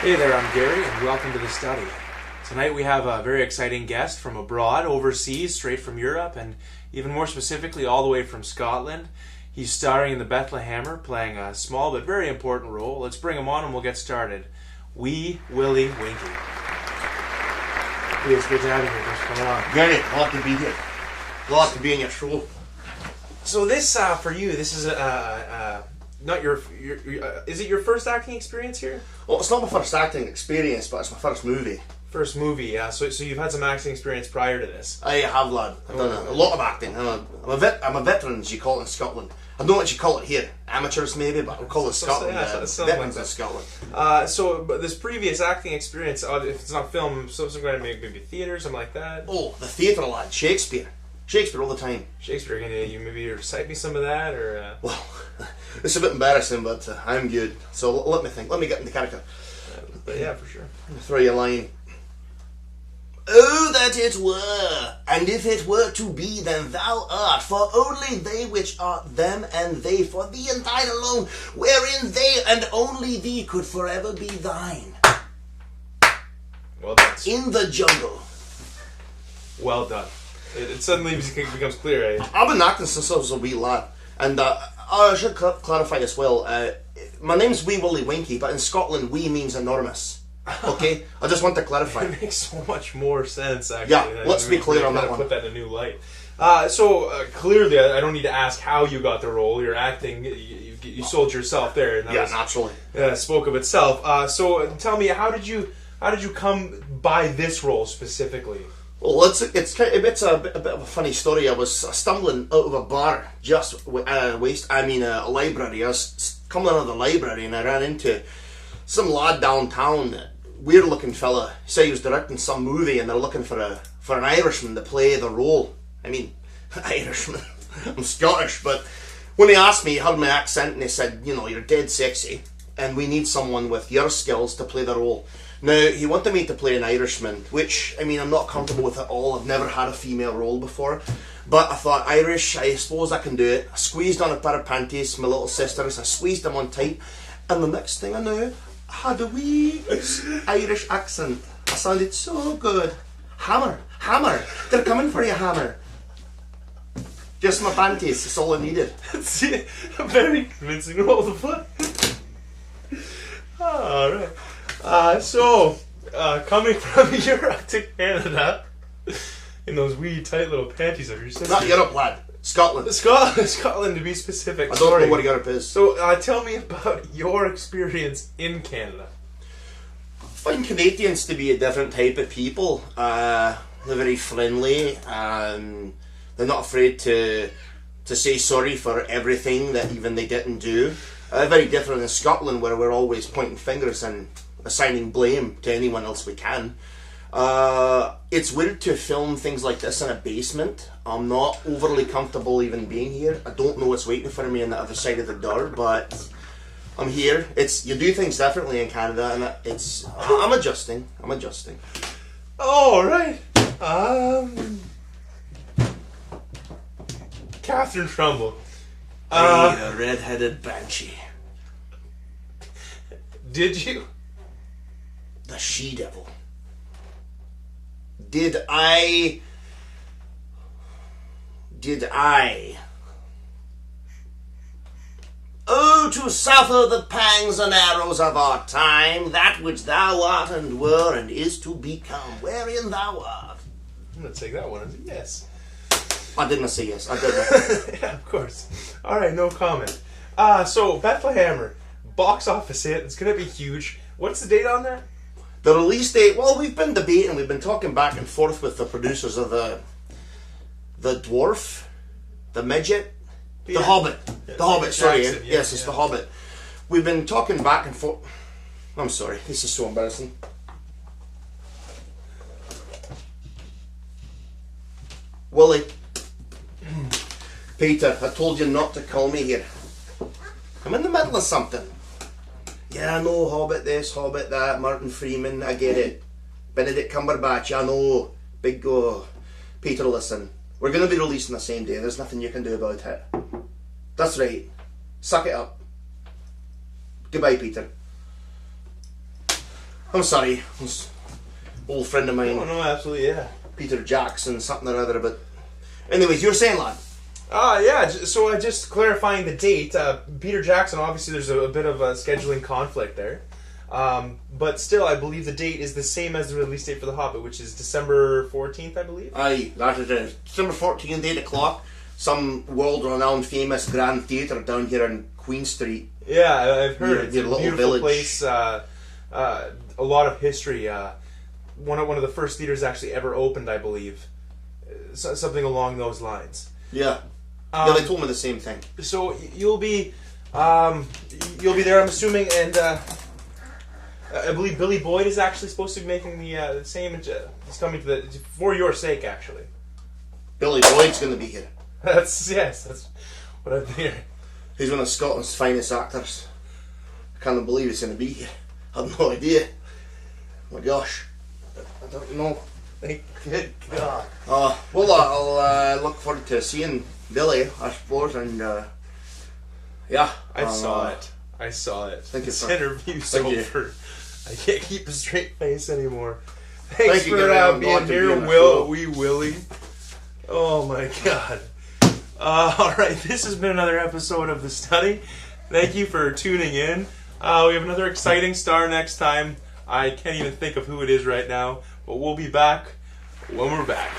Hey there, I'm Gary, and welcome to The Study. Tonight we have a very exciting guest from abroad, overseas, straight from Europe, and even more specifically all the way from Scotland. He's starring in The Bethlehammer, playing a small but very important role. Let's bring him on and we'll get started. Willy, Winky. Hey, it's good to have you here. Thanks for coming on. Gary, glad to be here. Glad to be in your show. So this, for you, this is not your is it your first acting experience here? Well, it's not my first acting experience, but it's my first movie. First movie, yeah. So you've had some acting experience prior to this. I have, lad. I've done a lot of acting. I'm a veteran, as you call it in Scotland. I don't know what you call it here. Amateurs, maybe, but I'll call it Scotland. Veterans in Scotland. But this previous acting experience, if it's not film, so some kind of maybe theatre, something like that. Oh, the theatre, lad. Shakespeare all the time. Shakespeare, can you maybe recite me some of that, or? Well, it's a bit embarrassing, but I'm good. So let me think. Let me get into character. But yeah, for sure. Let me throw you a line. Oh, that it were, and if it were to be, then thou art, for only they which are them and they, for thee and thine alone, wherein they and only thee could forever be thine. Well done. In the jungle. Well done. It suddenly becomes clear, eh? I've been acting since I was a wee lad, and I should clarify as well, my name's Willy Winky, but in Scotland, wee means enormous. Okay, I just want to clarify. It makes so much more sense, actually. Yeah, let's be clear on that one. Put that in a new light. Clearly, I don't need to ask how you got the role. You're acting. You sold yourself there. And that naturally. Spoke of itself. So tell me, how did you come by this role specifically? Well, it's a bit of a funny story. I was stumbling out of a bar, a library. I was coming out of the library and I ran into some lad downtown, weird looking fella. He said he was directing some movie and they're looking for an Irishman to play the role. I mean, Irishman. I'm Scottish, but when he asked me, he heard my accent and he said, you're dead sexy and we need someone with your skills to play the role. Now, he wanted me to play an Irishman, which, I'm not comfortable with at all. I've never had a female role before. But I thought, Irish, I suppose I can do it. I squeezed on a pair of panties, my little sisters. I squeezed them on tight. And the next thing I knew, I had a wee Irish accent. I sounded so good. Hammer. They're coming for you, Hammer. Just my panties, that's all I needed. See, a very convincing role to play. Alright. Coming from Europe to Canada, in those wee tight little panties of yours. Not Europe, lad. Scotland. Scotland, to be specific. I don't know what Europe is. So, tell me about your experience in Canada. I find Canadians to be a different type of people. They're very friendly. They're not afraid to say sorry for everything that even they didn't do. Very different in Scotland, where we're always pointing fingers and assigning blame to anyone else we can. It's weird to film things like this in a basement. I'm not overly comfortable even being here. I don't know what's waiting for me on the other side of the door, but I'm here. You do things differently in Canada, and I'm adjusting. Oh, right. Catherine Trumbull. A red-headed banshee. Did you? The she-devil. Did I? Oh, to suffer the pangs and arrows of our time, that which thou art and were and is to become, wherein thou art. I'm going to take that one as a yes. I didn't say yes, I didn't. Yeah, of course. Alright, no comment. So, Bethlehammer, box office hit, it's going to be huge. What's the date on that? The release date, well, we've been debating, we've been talking back and forth with the producers of the dwarf, the midget, the Hobbit. Yeah, the Hobbit, sorry. Jackson, yes, it's the Hobbit. We've been talking back and forth. I'm sorry, this is so embarrassing. Willy. Peter, I told you not to call me here. I'm in the middle of something. Yeah, I know, Hobbit this, Hobbit that, Martin Freeman, I get it. Benedict Cumberbatch, I know. Big go. Peter, listen. We're going to be releasing the same day. There's nothing you can do about it. That's right. Suck it up. Goodbye, Peter. I'm sorry. It's an old friend of mine. No, absolutely, yeah. Peter Jackson, something or other. But anyways, you were saying, lad. Yeah, so just clarifying the date. Peter Jackson, obviously there's a bit of a scheduling conflict there. But still, I believe the date is the same as the release date for The Hobbit, which is December 14th, I believe. Aye, that is it. December 14th, 8 o'clock. Some world-renowned famous Grand Theatre down here in Queen Street. Yeah, I've heard it's a little beautiful village. place. A lot of history. One of the first theaters actually ever opened, I believe. Something along those lines. Yeah. Yeah, they told me the same thing. So you'll be there, I'm assuming, and I believe Billy Boyd is actually supposed to be making the same. He's coming for your sake, actually. Billy Boyd's going to be here. That's what I'm hearing. He's one of Scotland's finest actors. I can't believe he's going to be here. I have no idea. Oh my gosh. I don't know. Good God. Well, I'll look forward to seeing Billy, I suppose, and yeah. I saw it. Thank you, This sir. interview's Thank you. over. I can't keep a straight face anymore. Thank Thanks you, for Gary. I'm being glad to here, be on the show. Willy. Oh my God. Alright, this has been another episode of The Study. Thank you for tuning in. We have another exciting star next time. I can't even think of who it is right now, but we'll be back when we're back.